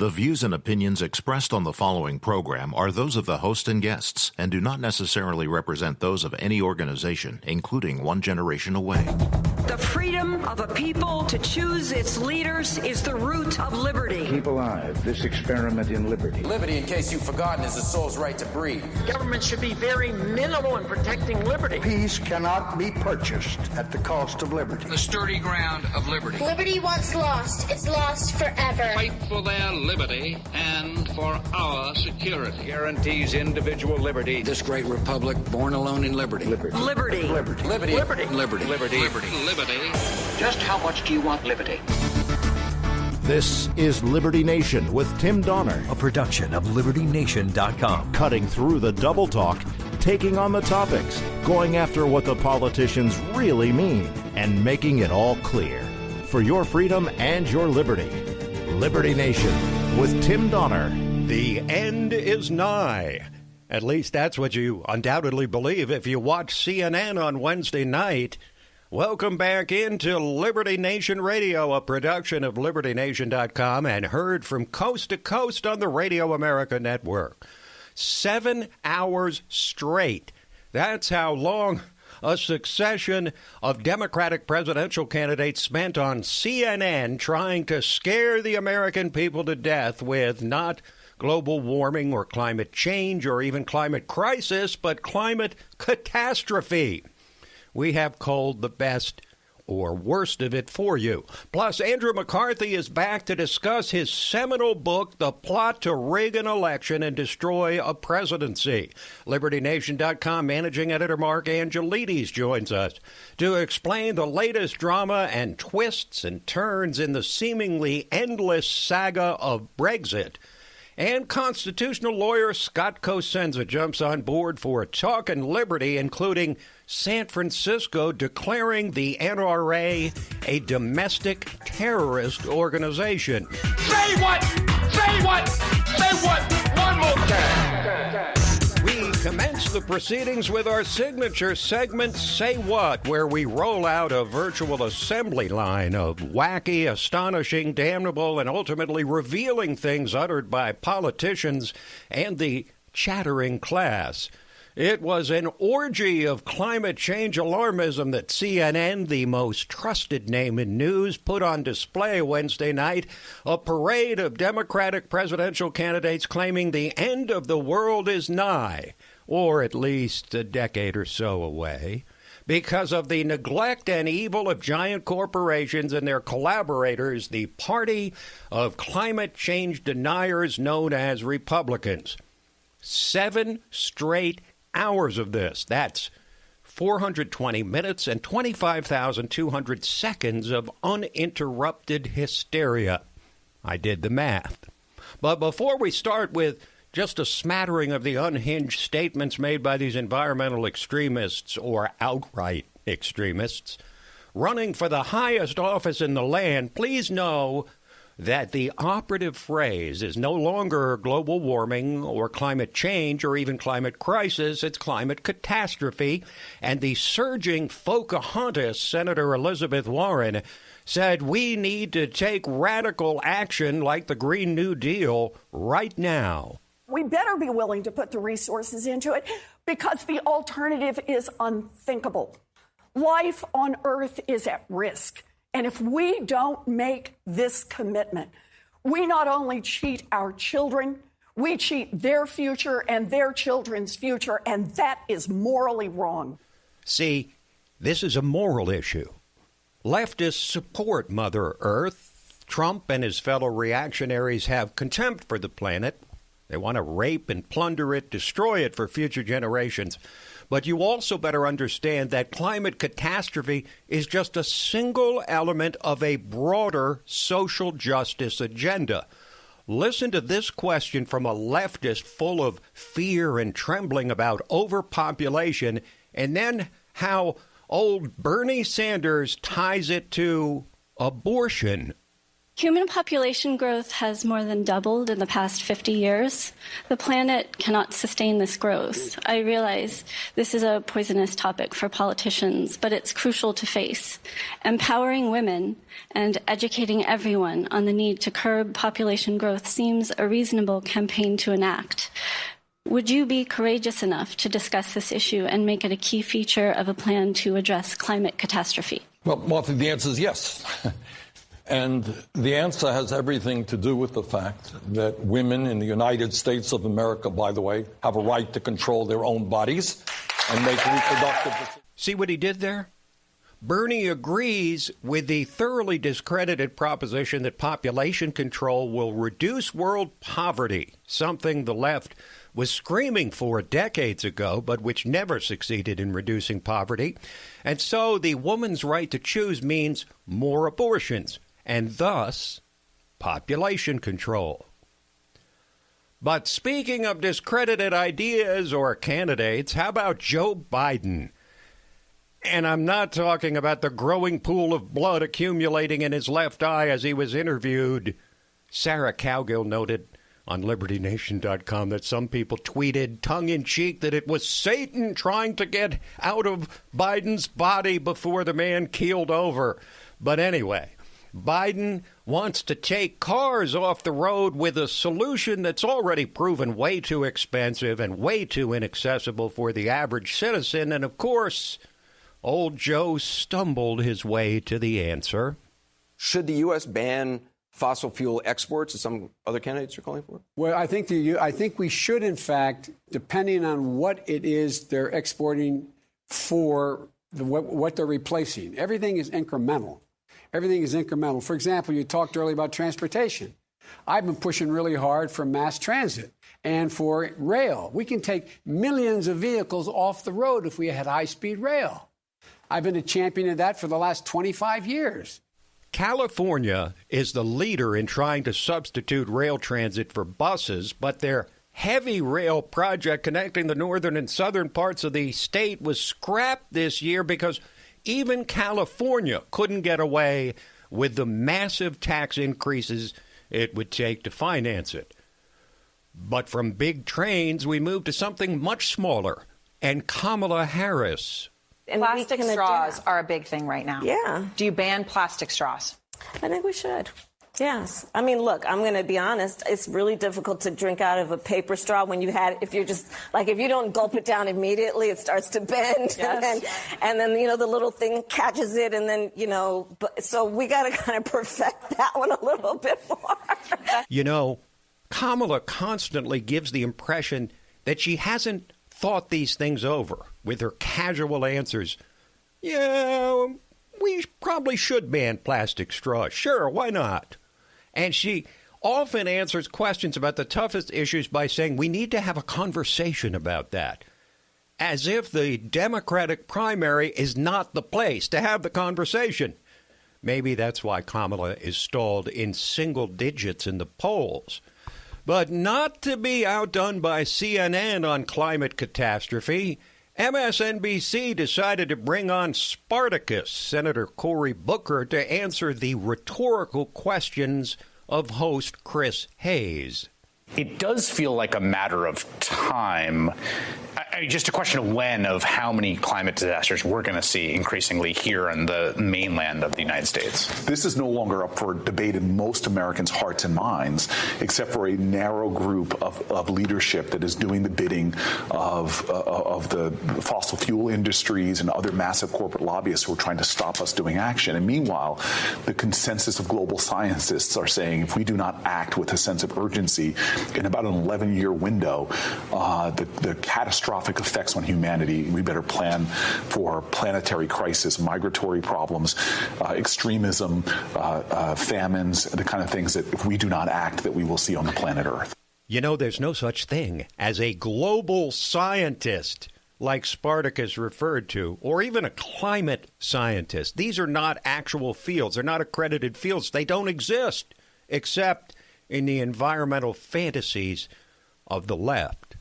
The views and opinions expressed on the following program are those of the host and guests and do not necessarily represent those of any organization, including One Generation Away. The freedom of a people to choose its leaders is the root of liberty. Keep alive this experiment in liberty. Liberty, in case you've forgotten, is the soul's right to breathe. Government should be very minimal in protecting liberty. Peace cannot be purchased at the cost of liberty. The sturdy ground of liberty. Liberty once lost is lost forever. Fight for their liberty and for our security. Guarantees individual liberty. This great republic, born alone in liberty. Liberty. Liberty. Liberty. Liberty. Liberty. Liberty. Liberty. Liberty. Just how much do you want liberty? This is Liberty Nation with Tim Donner, a production of LibertyNation.com. Cutting through the double talk, taking on the topics, going after what the politicians really mean, and making it all clear. For your freedom and your liberty. Liberty Nation with Tim Donner. The end is nigh. At least that's what you undoubtedly believe if you watch CNN on Wednesday night. Welcome back into Liberty Nation Radio, a production of LibertyNation.com and heard from coast to coast on the Radio America Network. 7 hours straight. That's how long a succession of Democratic presidential candidates spent on CNN trying to scare the American people to death with not global warming or climate change or even climate crisis, but climate catastrophe. We have culled the best or worst of it for you. Plus, Andrew McCarthy is back to discuss his seminal book, The Plot to Rig an Election and Destroy a Presidency. LibertyNation.com managing editor Mark Angelides joins us to explain the latest drama and twists and turns in the seemingly endless saga of Brexit. And constitutional lawyer Scott Cosenza jumps on board for Talkin' Liberty, including San Francisco declaring the NRA a domestic terrorist organization. Say what? Say what? Say what? One more time. We commence the proceedings with our signature segment, Say What, where we roll out a virtual assembly line of wacky, astonishing, damnable, and ultimately revealing things uttered by politicians and the chattering class. It was an orgy of climate change alarmism that CNN, the most trusted name in news, put on display Wednesday night, a parade of Democratic presidential candidates claiming the end of the world is nigh, or at least a decade or so away, because of the neglect and evil of giant corporations and their collaborators, the party of climate change deniers known as Republicans. 7 straight hours of this. That's 420 minutes and 25,200 seconds of uninterrupted hysteria. I did the math. But before we start with just a smattering of the unhinged statements made by these environmental extremists or outright extremists running for the highest office in the land, please know that the operative phrase is no longer global warming or climate change or even climate crisis. It's climate catastrophe. And the surging Pocahontas, Senator Elizabeth Warren, said we need to take radical action like the Green New Deal right now. We better be willing to put the resources into it because the alternative is unthinkable. Life on Earth is at risk. And if we don't make this commitment, we not only cheat our children, we cheat their future and their children's future, and that is morally wrong. See, this is a moral issue. Leftists support Mother Earth. Trump and his fellow reactionaries have contempt for the planet. They want to rape and plunder it, destroy it for future generations. But you also better understand that climate catastrophe is just a single element of a broader social justice agenda. Listen to this question from a leftist full of fear and trembling about overpopulation, and then how old Bernie Sanders ties it to abortion. Human population growth has more than doubled in the past 50 years. The planet cannot sustain this growth. I realize this is a poisonous topic for politicians, but it's crucial to face. Empowering women and educating everyone on the need to curb population growth seems a reasonable campaign to enact. Would you be courageous enough to discuss this issue and make it a key feature of a plan to address climate catastrophe? Well, Martha, the answer is yes. And the answer has everything to do with the fact that women in the United States of America, by the way, have a right to control their own bodies and make reproductive decisions. See what he did there? Bernie agrees with the thoroughly discredited proposition that population control will reduce world poverty, something the left was screaming for decades ago, but which never succeeded in reducing poverty. And so the woman's right to choose means more abortions, and thus population control. But speaking of discredited ideas or candidates, how about Joe Biden? And I'm not talking about the growing pool of blood accumulating in his left eye as he was interviewed. Sarah Cowgill noted on LibertyNation.com that some people tweeted tongue-in-cheek that it was Satan trying to get out of Biden's body before the man keeled over. But anyway, Biden wants to take cars off the road with a solution that's already proven way too expensive and way too inaccessible for the average citizen. And of course, old Joe stumbled his way to the answer. Should the U.S. ban fossil fuel exports, as some other candidates are calling for? Well, I think we should, in fact, depending on what it is they're exporting for, what they're replacing. Everything is incremental. Everything is incremental. For example, you talked earlier about transportation. I've been pushing really hard for mass transit and for rail. We can take millions of vehicles off the road if we had high-speed rail. I've been a champion of that for the last 25 years. California is the leader in trying to substitute rail transit for buses, but their heavy rail project connecting the northern and southern parts of the state was scrapped this year because even California couldn't get away with the massive tax increases it would take to finance it. But from big trains, we moved to something much smaller, and Kamala Harris. And plastic straws are a big thing right now. Yeah. Do you ban plastic straws? I think we should. Yes. I mean, look, I'm going to be honest. It's really difficult to drink out of a paper straw when if you don't gulp it down immediately, it starts to bend. Yes. And then, the little thing catches it. And then, so we got to kind of perfect that one a little bit more. Kamala constantly gives the impression that she hasn't thought these things over with her casual answers. Yeah, we probably should ban plastic straws. Sure, why not? And she often answers questions about the toughest issues by saying we need to have a conversation about that, as if the Democratic primary is not the place to have the conversation. Maybe that's why Kamala is stalled in single digits in the polls. But not to be outdone by CNN on climate catastrophe, MSNBC decided to bring on Spartacus, Senator Cory Booker, to answer the rhetorical questions of host Chris Hayes. It does feel like a matter of time, just a question of when, of how many climate disasters we're going to see increasingly here on the mainland of the United States. This is no longer up for debate in most Americans' hearts and minds, except for a narrow group of leadership that is doing the bidding of the fossil fuel industries and other massive corporate lobbyists who are trying to stop us doing action. And meanwhile, the consensus of global scientists are saying if we do not act with a sense of urgency, in about an 11-year window, the catastrophic effects on humanity, we better plan for planetary crisis, migratory problems, extremism, famines, the kind of things that if we do not act, that we will see on the planet Earth. There's no such thing as a global scientist like Spartacus referred to, or even a climate scientist. These are not actual fields. They're not accredited fields. They don't exist, except in the environmental fantasies of the left.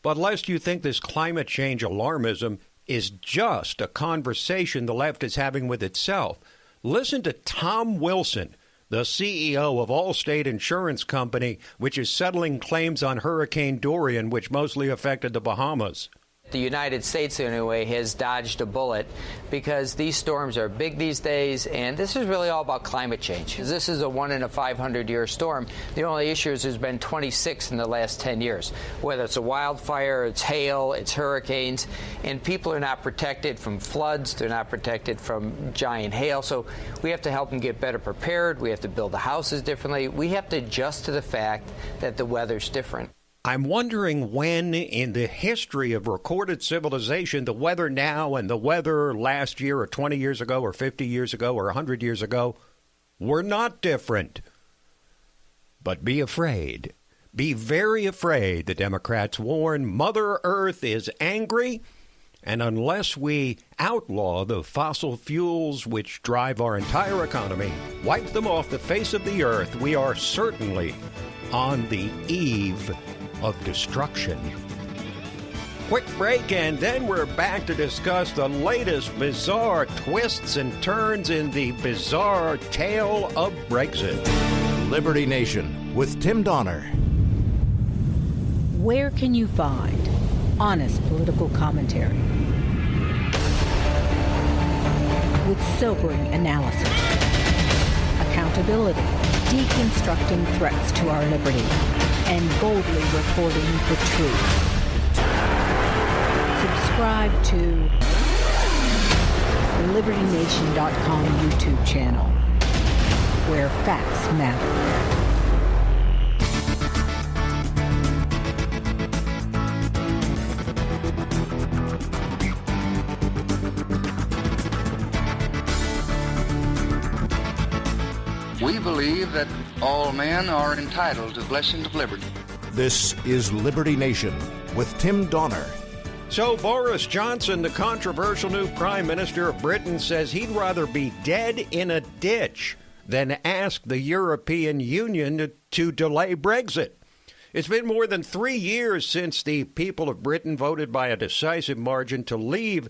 But lest you think this climate change alarmism is just a conversation the left is having with itself, listen to Tom Wilson, the CEO of Allstate Insurance Company, which is settling claims on Hurricane Dorian, which mostly affected the Bahamas. The United States, anyway, has dodged a bullet because these storms are big these days, and this is really all about climate change. This is a 1 in a 500-year storm. The only issue is there's been 26 in the last 10 years. Whether it's a wildfire, it's hail, it's hurricanes, and people are not protected from floods. They're not protected from giant hail. So we have to help them get better prepared. We have to build the houses differently. We have to adjust to the fact that the weather's different. I'm wondering when in the history of recorded civilization the weather now and the weather last year or 20 years ago or 50 years ago or 100 years ago were not different. But be afraid. Be very afraid, the Democrats warn. Mother Earth is angry, and unless we outlaw the fossil fuels which drive our entire economy, wipe them off the face of the earth, we are certainly on the eve of destruction. Quick break, and then we're back to discuss the latest bizarre twists and turns in the bizarre tale of Brexit. Liberty Nation with Tim Donner. Where can you find honest political commentary with sobering analysis, accountability, deconstructing threats to our liberty, and boldly reporting the truth? Subscribe to the LibertyNation.com YouTube channel, where facts matter. We believe that all men are entitled to the blessings of liberty. This is Liberty Nation with Tim Donner. So Boris Johnson, the controversial new Prime Minister of Britain, says he'd rather be dead in a ditch than ask the European Union to delay Brexit. It's been more than 3 years since the people of Britain voted by a decisive margin to leave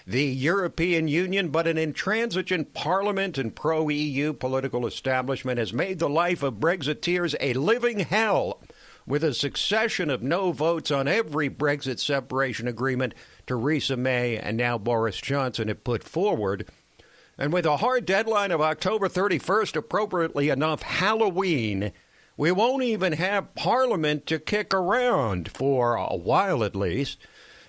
the European Union, but an intransigent parliament and pro-EU political establishment has made the life of Brexiteers a living hell, with a succession of no votes on every Brexit separation agreement Theresa May and now Boris Johnson have put forward. And with a hard deadline of October 31st, appropriately enough, Halloween, we won't even have Parliament to kick around for a while at least.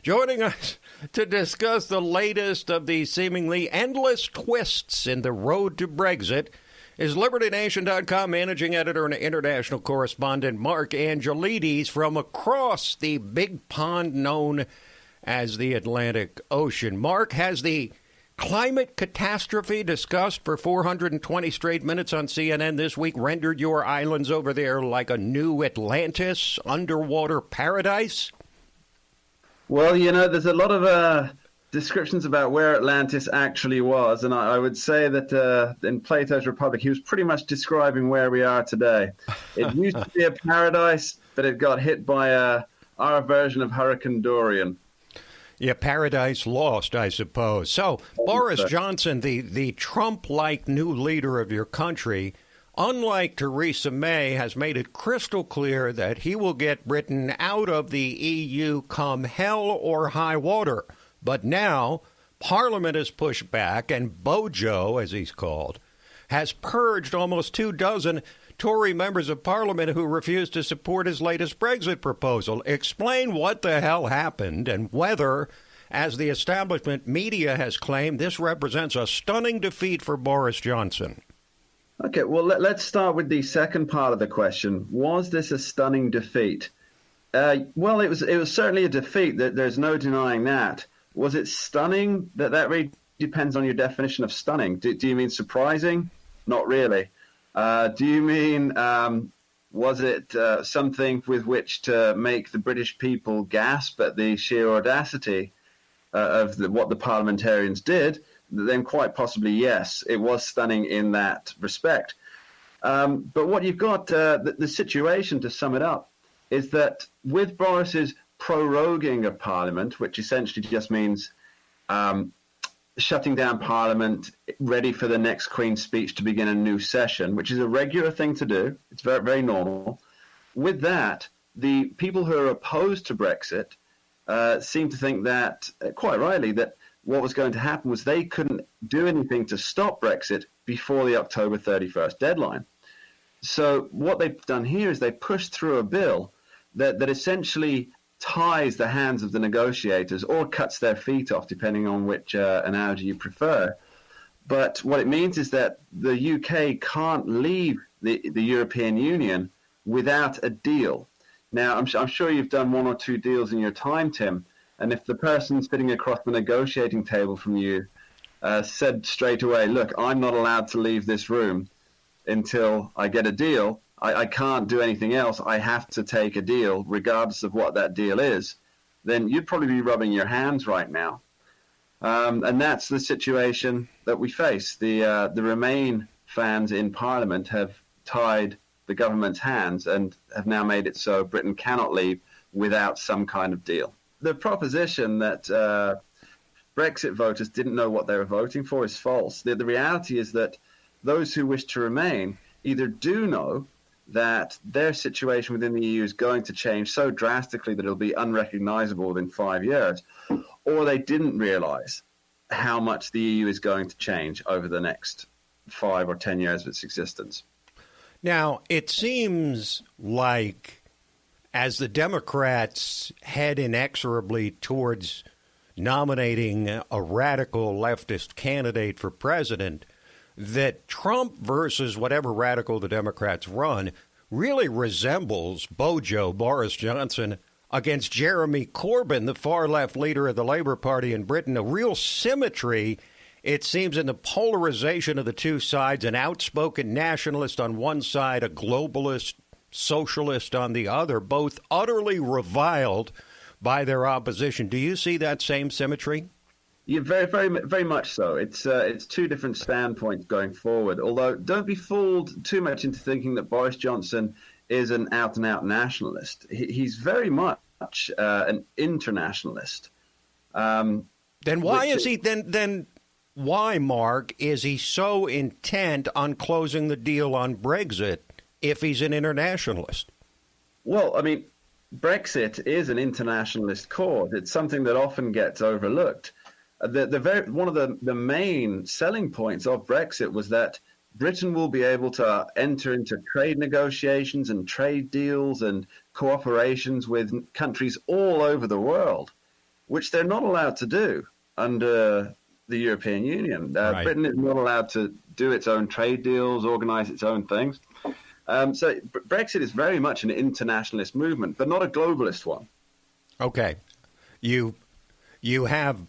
Joining us to discuss the latest of these seemingly endless twists in the road to Brexit is LibertyNation.com managing editor and international correspondent Mark Angelides from across the big pond known as the Atlantic Ocean. Mark, has the climate catastrophe discussed for 420 straight minutes on CNN this week rendered your islands over there like a new Atlantis, underwater paradise? Well, you know, there's a lot of descriptions about where Atlantis actually was, and I would say that in Plato's Republic, he was pretty much describing where we are today. It used to be a paradise, but it got hit by our version of Hurricane Dorian. Yeah, paradise lost, I suppose. So, Boris Johnson, the Trump-like new leader of your country, unlike Theresa May, has made it crystal clear that he will get Britain out of the EU come hell or high water. But now, Parliament has pushed back, and Bojo, as he's called, has purged almost 24 Tory members of Parliament who refused to support his latest Brexit proposal. Explain what the hell happened and whether, as the establishment media has claimed, this represents a stunning defeat for Boris Johnson. Okay, well, let's start with the second part of the question. Was this a stunning defeat? Well, it was certainly a defeat. There's no denying that. Was it stunning? That really depends on your definition of stunning. Do you mean surprising? Not really. Do you mean, was it something with which to make the British people gasp at the sheer audacity of what the parliamentarians did? Then quite possibly, yes, it was stunning in that respect. But what you've got, the situation, to sum it up, is that with Boris's proroguing of Parliament, which essentially just means shutting down Parliament, ready for the next Queen's speech to begin a new session, which is a regular thing to do. It's very, very normal. With that, the people who are opposed to Brexit seem to think that, quite rightly, that what was going to happen was they couldn't do anything to stop Brexit before the October 31st deadline. So what they've done here is they pushed through a bill that essentially ties the hands of the negotiators or cuts their feet off, depending on which analogy you prefer. But what it means is that the UK can't leave the European Union without a deal. Now, I'm sure you've done one or two deals in your time, Tim, and if the person sitting across the negotiating table from you said straight away, look, I'm not allowed to leave this room until I get a deal, I can't do anything else, I have to take a deal, regardless of what that deal is, then you'd probably be rubbing your hands right now. And that's the situation that we face. The Remain fans in Parliament have tied the government's hands and have now made it so Britain cannot leave without some kind of deal. The proposition that Brexit voters didn't know what they were voting for is false. The reality is that those who wish to remain either do know that their situation within the EU is going to change so drastically that it'll be unrecognizable within 5 years, or they didn't realize how much the EU is going to change over the next 5 or 10 years of its existence. Now, it seems like as the Democrats head inexorably towards nominating a radical leftist candidate for president, that Trump versus whatever radical the Democrats run really resembles Bojo, Boris Johnson, against Jeremy Corbyn, the far-left leader of the Labour Party in Britain. A real symmetry, it seems, in the polarization of the two sides, an outspoken nationalist on one side, a globalist socialist on the other, both utterly reviled by their opposition. Do you see that same symmetry? Yeah, very, very, very much so. It's two different standpoints going forward. Although, don't be fooled too much into thinking that Boris Johnson is an out-and-out nationalist. He's very much an internationalist. Then why is he? Then why, Mark, is he so intent on closing the deal on Brexit if he's an internationalist? Well, I mean, Brexit is an internationalist cause. It's something that often gets overlooked. One of the main selling points of Brexit was that Britain will be able to enter into trade negotiations and trade deals and cooperations with countries all over the world, which they're not allowed to do under the European Union. Right. Britain is not allowed to do its own trade deals, organize its own things. So Brexit is very much an internationalist movement, but not a globalist one. Okay. You have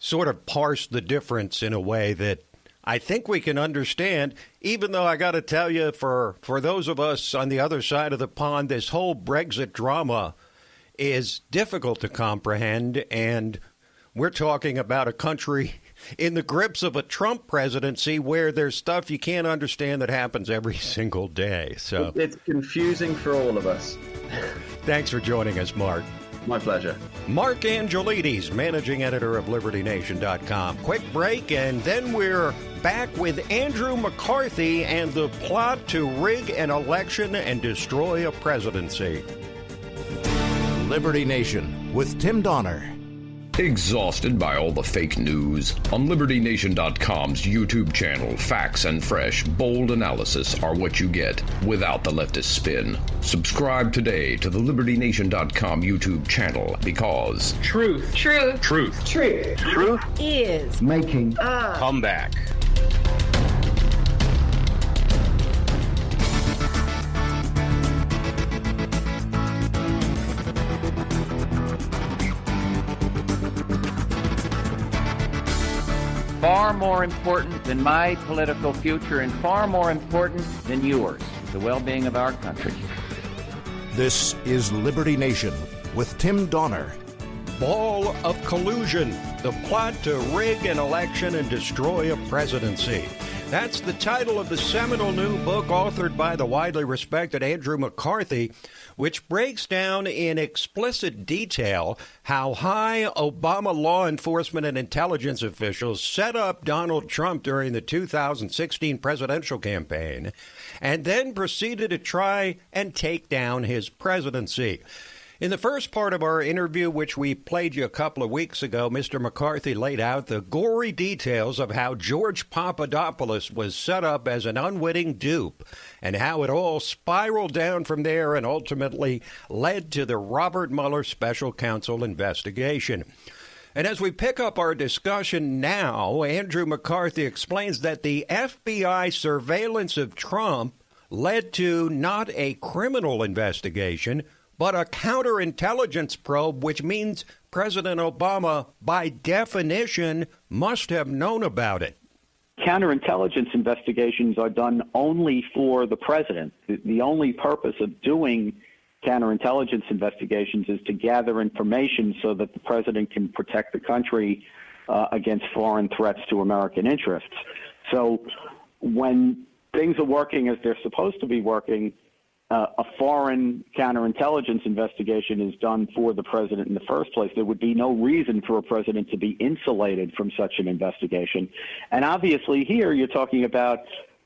sort of parse the difference in a way that I think we can understand, even though I got to tell you, for those of us on the other side of the pond, this whole Brexit drama is difficult to comprehend, and we're talking about a country in the grips of a Trump presidency where there's stuff you can't understand that happens every single day. So it's confusing for all of us. Thanks for joining us, Mark. My pleasure. Mark Angelides, managing editor of LibertyNation.com. Quick break, and then we're back with Andrew McCarthy and the plot to rig an election and destroy a presidency. Liberty Nation with Tim Donner. Exhausted by all the fake news? On LibertyNation.com's YouTube channel, facts and fresh, bold analysis are what you get without the leftist spin. Subscribe today to the LibertyNation.com YouTube channel because truth is making a comeback. Far more important than my political future and far more important than yours, the well-being of our country. This is Liberty Nation with Tim Donner. Ball of Collusion, the plot to rig an election and destroy a presidency. That's the title of the seminal new book authored by the widely respected Andrew McCarthy, which breaks down in explicit detail how high Obama law enforcement and intelligence officials set up Donald Trump during the 2016 presidential campaign and then proceeded to try and take down his presidency. In the first part of our interview, which we played you a couple of weeks ago, Mr. McCarthy laid out the gory details of how George Papadopoulos was set up as an unwitting dupe and how it all spiraled down from there and ultimately led to the Robert Mueller special counsel investigation. And as we pick up our discussion now, Andrew McCarthy explains that the FBI surveillance of Trump led to not a criminal investigation, but a counterintelligence probe, which means President Obama, by definition, must have known about it. Counterintelligence investigations are done only for the president. The only purpose of doing counterintelligence investigations is to gather information so that the president can protect the country against foreign threats to American interests. So when things are working as they're supposed to be working, a foreign counterintelligence investigation is done for the president in the first place. There would be no reason for a president to be insulated from such an investigation. And obviously here you're talking about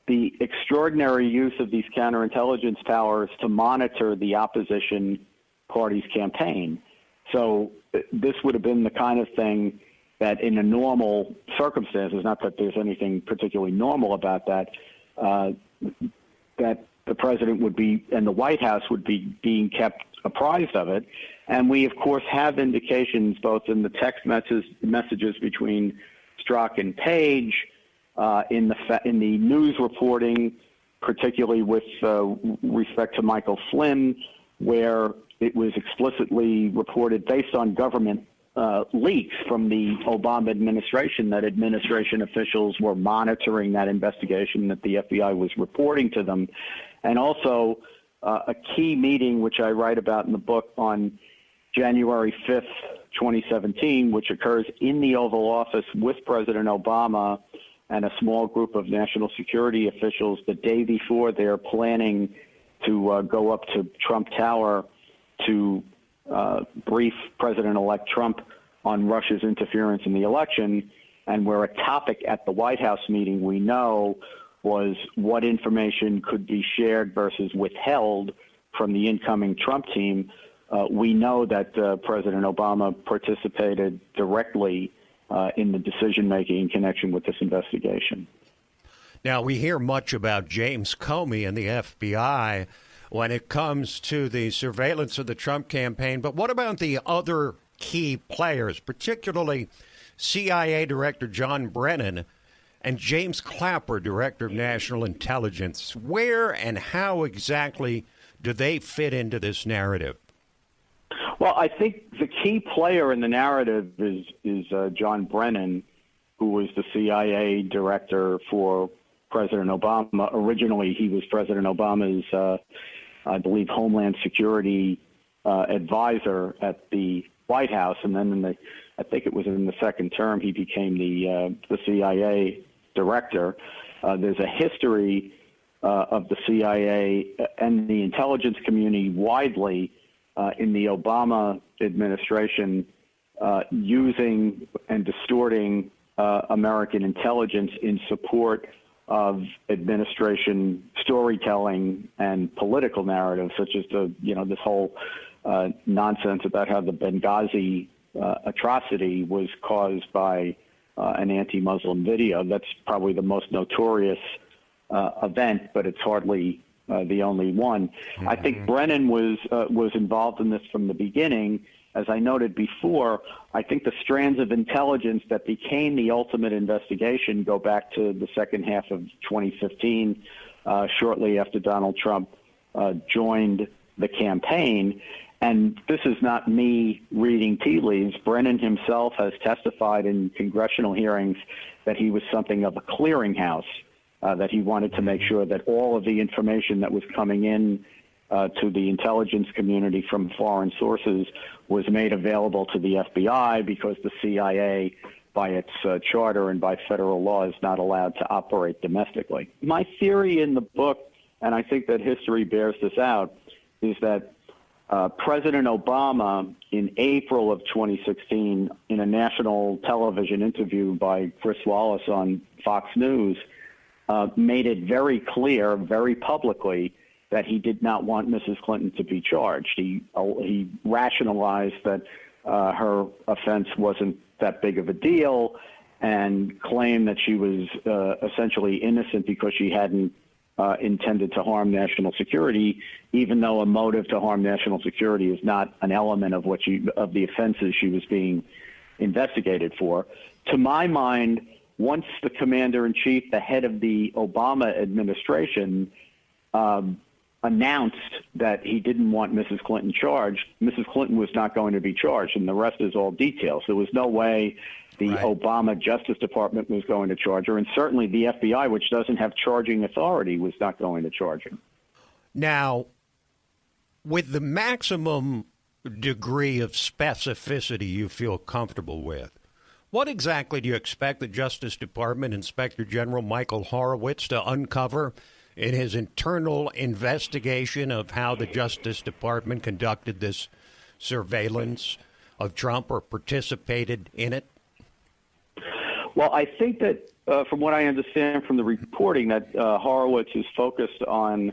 the extraordinary use of these counterintelligence powers to monitor the opposition party's campaign. So this would have been the kind of thing that in a normal circumstances, not that there's anything particularly normal about that, that the president would be, and the White House would be being kept apprised of it. And we, of course, have indications both in the text messages between Strzok and Page, in the news reporting, particularly with respect to Michael Flynn, where it was explicitly reported based on government leaks from the Obama administration that administration officials were monitoring that investigation, that the FBI was reporting to them. And also a key meeting, which I write about in the book, on January 5th, 2017, which occurs in the Oval Office with President Obama and a small group of national security officials the day before they're planning to go up to Trump Tower to brief President-elect Trump on Russia's interference in the election, and where a topic at the White House meeting we know was what information could be shared versus withheld from the incoming Trump team. We know that President Obama participated directly in the decision-making in connection with this investigation. Now, we hear much about James Comey and the FBI when it comes to the surveillance of the Trump campaign, but what about the other key players, particularly CIA Director John Brennan and James Clapper, Director of National Intelligence? Where and how exactly do they fit into this narrative? Well, I think the key player in the narrative is John Brennan, who was the CIA director for President Obama. Originally, he was President Obama's, I believe, Homeland Security advisor at the White House, and then I think it was in the second term, he became the CIA director. There's a history of the CIA and the intelligence community widely in the Obama administration using and distorting American intelligence in support of administration storytelling and political narratives, such as this whole nonsense about how the Benghazi atrocity was caused by an anti-Muslim video. That's probably the most notorious event, but it's hardly the only one. Mm-hmm. I think Brennan was involved in this from the beginning. As I noted before, I think the strands of intelligence that became the ultimate investigation go back to the second half of 2015, shortly after Donald Trump joined the campaign. And this is not me reading tea leaves. Brennan himself has testified in congressional hearings that he was something of a clearinghouse, that he wanted to make sure that all of the information that was coming in to the intelligence community from foreign sources was made available to the FBI, because the CIA by its charter and by federal law, is not allowed to operate domestically. My theory in the book, and I think that history bears this out, is that President Obama, in April of 2016, in a national television interview by Chris Wallace on Fox News, made it very clear, very publicly, that he did not want Mrs. Clinton to be charged. He rationalized that her offense wasn't that big of a deal and claimed that she was essentially innocent because she hadn't intended to harm national security, even though a motive to harm national security is not an element of of the offenses she was being investigated for. To my mind, once the commander-in-chief, the head of the Obama administration, announced that he didn't want Mrs. Clinton charged, Mrs. Clinton was not going to be charged, and the rest is all details. There was no way the Obama Justice Department was going to charge her, and certainly the FBI, which doesn't have charging authority, was not going to charge her. Now, with the maximum degree of specificity you feel comfortable with, what exactly do you expect the Justice Department Inspector General Michael Horowitz to uncover in his internal investigation of how the Justice Department conducted this surveillance of Trump or participated in it? Well, I think that from what I understand from the reporting, that Horowitz is focused on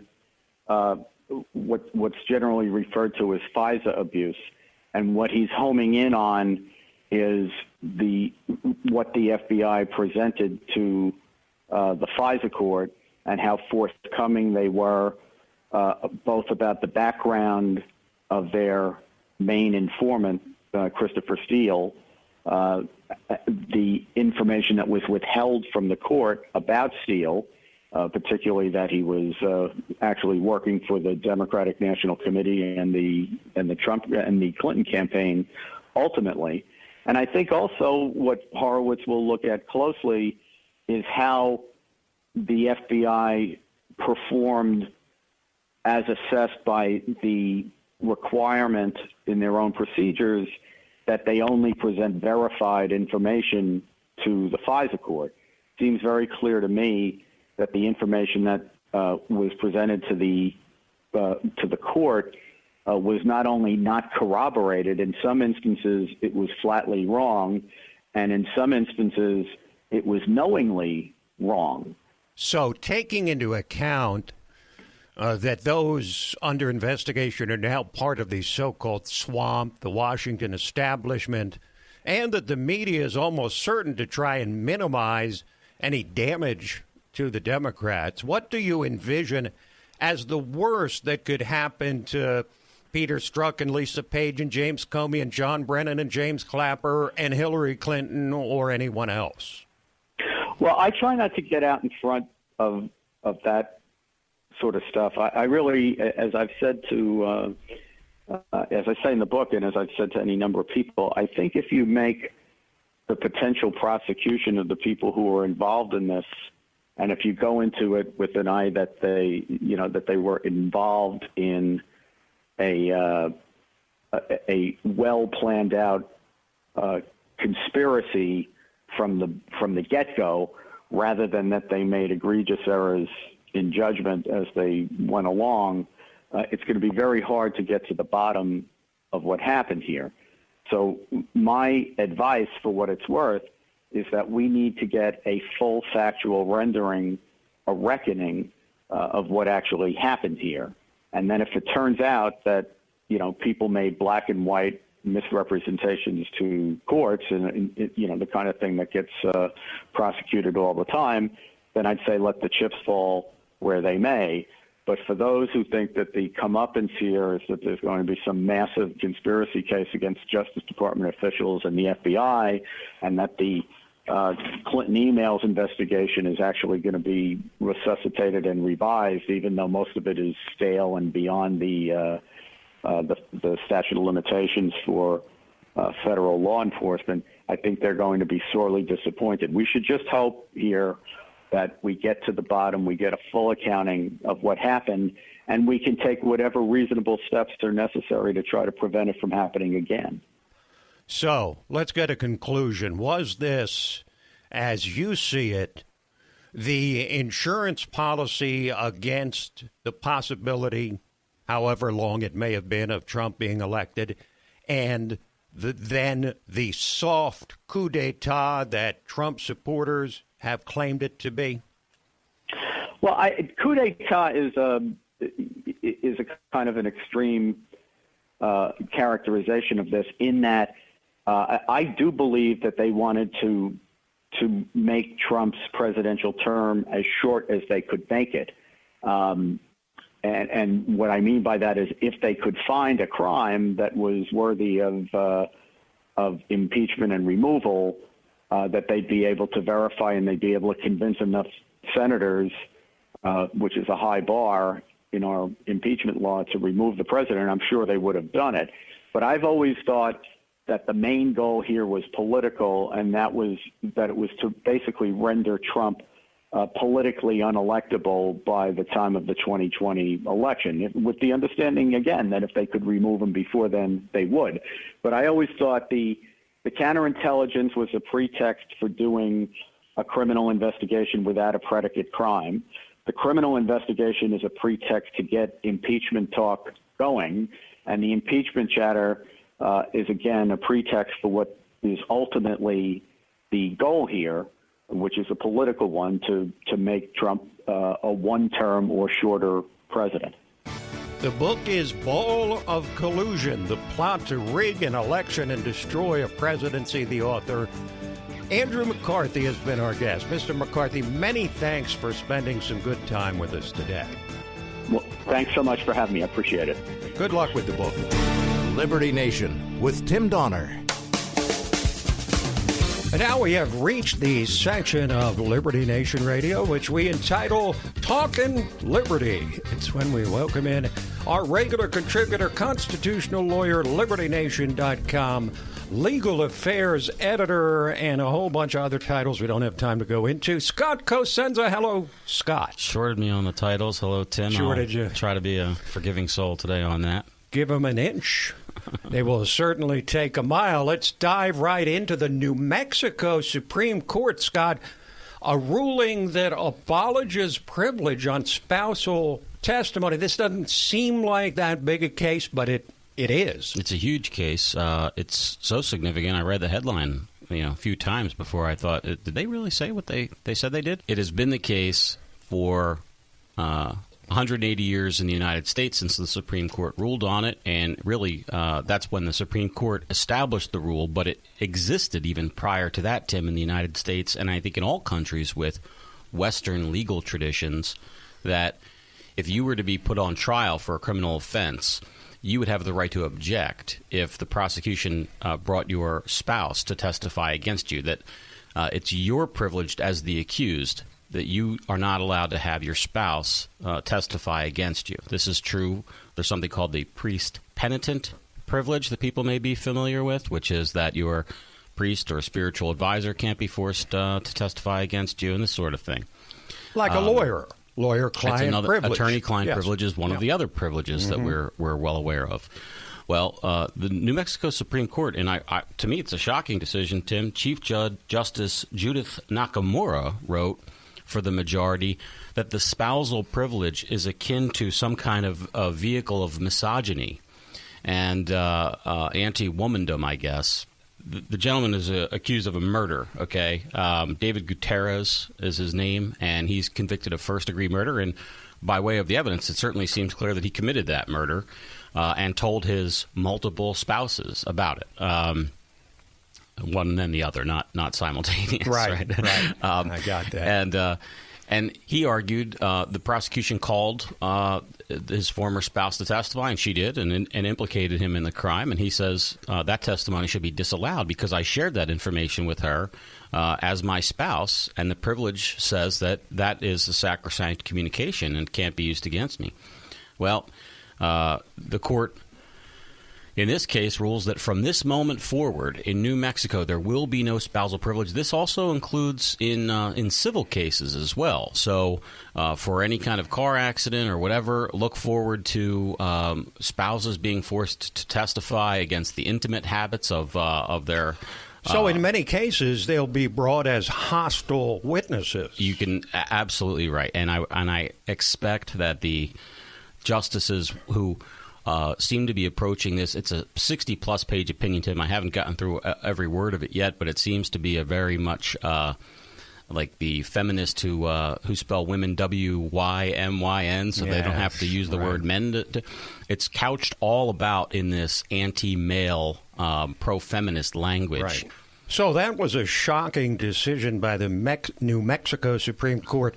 what's generally referred to as FISA abuse. And what he's homing in on is what the FBI presented to the FISA court and how forthcoming they were, both about the background of their main informant, Christopher Steele, the information that was withheld from the court about Steele, particularly that he was actually working for the Democratic National Committee and the Trump and the Clinton campaign ultimately. And I think also what Horowitz will look at closely is how the FBI performed as assessed by the requirement in their own procedures that they only present verified information to the FISA court. Seems very clear to me that the information that was presented to the court was not only not corroborated, in some instances it was flatly wrong, and in some instances it was knowingly wrong. So taking into account that those under investigation are now part of the so-called swamp, the Washington establishment, and that the media is almost certain to try and minimize any damage to the Democrats, what do you envision as the worst that could happen to Peter Strzok and Lisa Page and James Comey and John Brennan and James Clapper and Hillary Clinton or anyone else? Well, I try not to get out in front of that sort of stuff. I really, as I've said to, as I say in the book, and as I've said to any number of people, I think if you make the potential prosecution of the people who are involved in this, and if you go into it with an eye that they were involved in a well planned out conspiracy from the get-go, rather than that they made egregious errors in judgment as they went along, it's going to be very hard to get to the bottom of what happened here. So my advice, for what it's worth, is that we need to get a full factual rendering, a reckoning of what actually happened here. And then if it turns out that, people made black and white misrepresentations to courts and the kind of thing that gets prosecuted all the time, then I'd say let the chips fall where they may. But for those who think that the comeuppance here is that there's going to be some massive conspiracy case against Justice Department officials and the FBI, and that the Clinton emails investigation is actually going to be resuscitated and revised, even though most of it is stale and beyond the statute of limitations for federal law enforcement, I think they're going to be sorely disappointed. We should just hope here that we get to the bottom, we get a full accounting of what happened, and we can take whatever reasonable steps are necessary to try to prevent it from happening again. So let's get a conclusion. Was this, as you see it, the insurance policy against the possibility, however long it may have been, of Trump being elected, and then the soft coup d'etat that Trump supporters have claimed it to be? Well, coup d'etat is a kind of an extreme characterization of this, in that I do believe that they wanted to make Trump's presidential term as short as they could make it. And what I mean by that is, if they could find a crime that was worthy of impeachment and removal, that they'd be able to verify, and they'd be able to convince enough senators, which is a high bar in our impeachment law, to remove the president. I'm sure they would have done it. But I've always thought that the main goal here was political, and that it was to basically render Trump politically unelectable by the time of the 2020 election, with the understanding, again, that if they could remove him before then, they would. But I always thought the counterintelligence was a pretext for doing a criminal investigation without a predicate crime. The criminal investigation is a pretext to get impeachment talk going, and the impeachment chatter is, again, a pretext for what is ultimately the goal here, which is a political one, to make Trump a one-term or shorter president. The book is Ball of Collusion, The Plot to Rig an Election and Destroy a Presidency. The author, Andrew McCarthy, has been our guest. Mr. McCarthy, many thanks for spending some good time with us today. Well, thanks so much for having me. I appreciate it. Good luck with the book. Liberty Nation with Tim Donner. And now we have reached the section of Liberty Nation Radio, which we entitle Talkin' Liberty. It's when we welcome in our regular contributor, constitutional lawyer, LibertyNation.com, legal affairs editor, and a whole bunch of other titles we don't have time to go into. Scott Cosenza. Hello, Scott. Shorted me on the titles. Hello, Tim. Shorted you. Try to be a forgiving soul today on that. Give them an inch. They will certainly take a mile. Let's dive right into the New Mexico Supreme Court, Scott. A ruling that abolishes privilege on spousal testimony. This doesn't seem like that big a case, but it is. It's a huge case. It's so significant. I read the headline a few times before I thought, did they really say what they said they did? It has been the case for 180 years in the United States since the Supreme Court ruled on it, and really that's when the Supreme Court established the rule, but it existed even prior to that, Tim, in the United States, and I think in all countries with Western legal traditions, that if you were to be put on trial for a criminal offense, you would have the right to object if the prosecution brought your spouse to testify against you, that it's your privilege as the accused that you are not allowed to have your spouse testify against you. This is true. There's something called the priest-penitent privilege that people may be familiar with, which is that your priest or spiritual advisor can't be forced to testify against you, and this sort of thing. Like a lawyer. Lawyer-client privilege. Attorney-client privilege is one of the other privileges that we're well aware of. Well, the New Mexico Supreme Court, and to me it's a shocking decision, Tim. Chief Justice Judith Nakamura wrote for the majority that the spousal privilege is akin to some kind of vehicle of misogyny and anti-womandom, I guess. The gentleman is accused of a murder, okay? David Gutierrez is his name, and he's convicted of first-degree murder. And by way of the evidence, it certainly seems clear that he committed that murder and told his multiple spouses about it. One and then the other, not simultaneous. Right. I got that. And he argued the prosecution called his former spouse to testify, and she did, and implicated him in the crime. And he says that testimony should be disallowed because I shared that information with her as my spouse, and the privilege says that is a sacrosanct communication and can't be used against me. Well, the court in this case, rules that from this moment forward in New Mexico there will be no spousal privilege. This also includes in civil cases as well. So for any kind of car accident or whatever, look forward to spouses being forced to testify against the intimate habits of their. So in many cases, they'll be brought as hostile witnesses. You can absolutely right, and I expect that the justices who seem to be approaching this. It's a 60-plus page opinion, Tim. I haven't gotten through every word of it yet, but it seems to be a very much like the feminists who spell women W-Y-M-Y-N, so they don't have to use the word men. It's couched all about in this anti-male, pro-feminist language. Right. So that was a shocking decision by the New Mexico Supreme Court.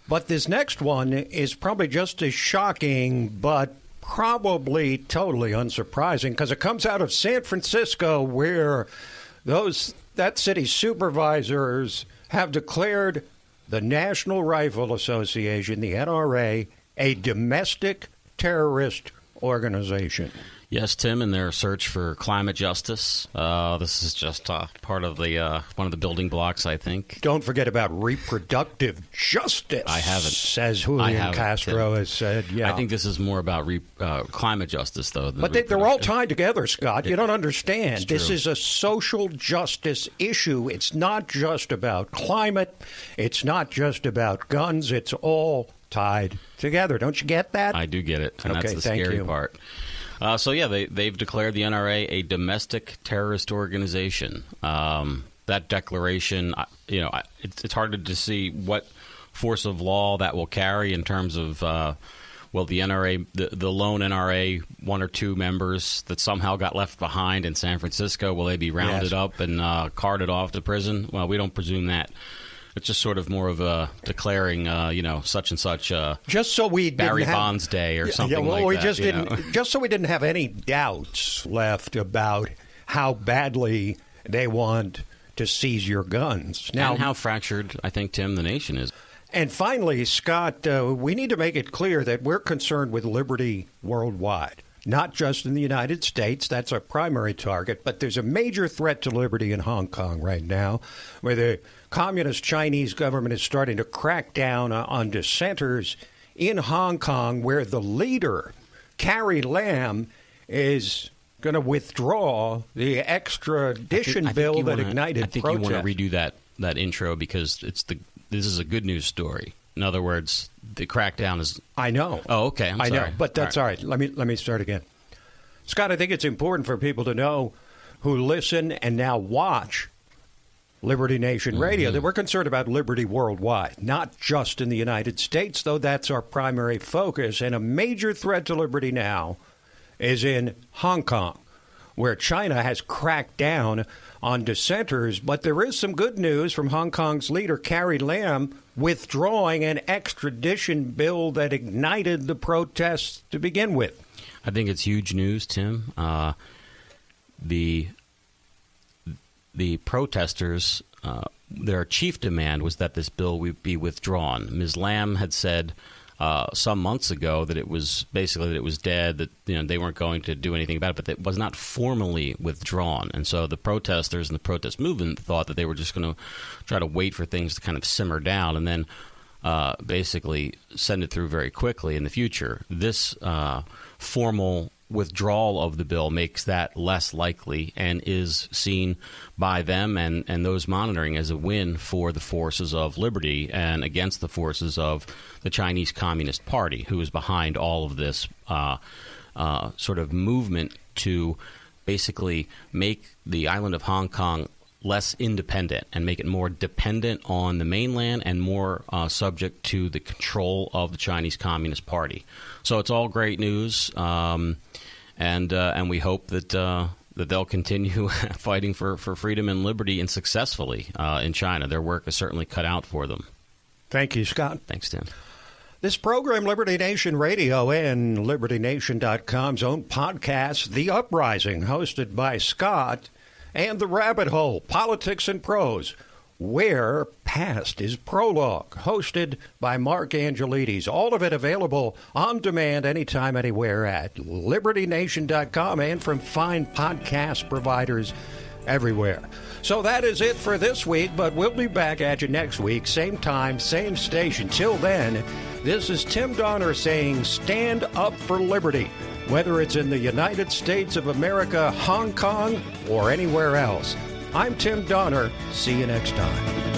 But this next one is probably just as shocking, but probably totally unsurprising, because it comes out of San Francisco, where that city's supervisors have declared the National Rifle Association, the NRA, a domestic terrorist organization. Yes, Tim, in their search for climate justice. This is just part of the one of the building blocks, I think. Don't forget about reproductive justice. I haven't. Says Julian Castro has said. Yeah, I think this is more about climate justice, though. But they're all tied together, Scott. You don't understand. This is a social justice issue. It's not just about climate. It's not just about guns. It's all tied together. Don't you get that? I do get it, and that's the scary part. They've declared the NRA a domestic terrorist organization. That declaration, it's hard to see what force of law that will carry in terms of, the NRA, the lone NRA, one or two members that somehow got left behind in San Francisco, will they be rounded up and carted off to prison? Well, we don't presume that. It's just sort of more of a declaring, such and such. Just so we Barry Bonds Day or something like that. Just so we didn't have any doubts left about how badly they want to seize your guns. Now, and how fractured, I think, Tim, the nation is. And finally, Scott, we need to make it clear that we're concerned with liberty worldwide. Not just in the United States, that's our primary target, but there's a major threat to liberty in Hong Kong right now, where the Communist Chinese government is starting to crack down on dissenters in Hong Kong, where the leader, Carrie Lam, is going to withdraw the extradition bill that ignited protest. I think you want to redo that intro, because this is a good news story. In other words, the crackdown is... I know. Oh, okay. I'm sorry. I know, but that's all right. Let me start again. Scott, I think it's important for people to know who listen and now watch Liberty Nation Radio that we're concerned about liberty worldwide, not just in the United States, though that's our primary focus. And a major threat to liberty now is in Hong Kong, where China has cracked down on dissenters. But there is some good news from Hong Kong's leader, Carrie Lam, withdrawing an extradition bill that ignited the protests to begin with. I think it's huge news, Tim. The protesters, their chief demand was that this bill would be withdrawn. Ms. Lam had said some months ago that it was dead, that they weren't going to do anything about it, but it was not formally withdrawn. And so the protesters and the protest movement thought that they were just going to try to wait for things to kind of simmer down and then basically send it through very quickly in the future. This formal withdrawal of the bill makes that less likely and is seen by them and those monitoring as a win for the forces of liberty and against the forces of the Chinese Communist Party, who is behind all of this sort of movement to basically make the island of Hong Kong less independent and make it more dependent on the mainland and more subject to the control of the Chinese Communist Party. So it's all great news, and we hope that they'll continue fighting for freedom and liberty and successfully in China. Their work is certainly cut out for them. Thank you, Scott. Thanks, Tim. This program, Liberty Nation Radio and LibertyNation.com's own podcast, The Uprising, hosted by Scott, and The Rabbit Hole, Politics and Prose, Where Past is Prologue, hosted by Mark Angelides. All of it available on demand anytime, anywhere at LibertyNation.com and from fine podcast providers everywhere. So that is it for this week, but we'll be back at you next week, same time, same station. Till then, this is Tim Donner saying stand up for liberty, whether it's in the United States of America, Hong Kong, or anywhere else. I'm Tim Donner. See you next time.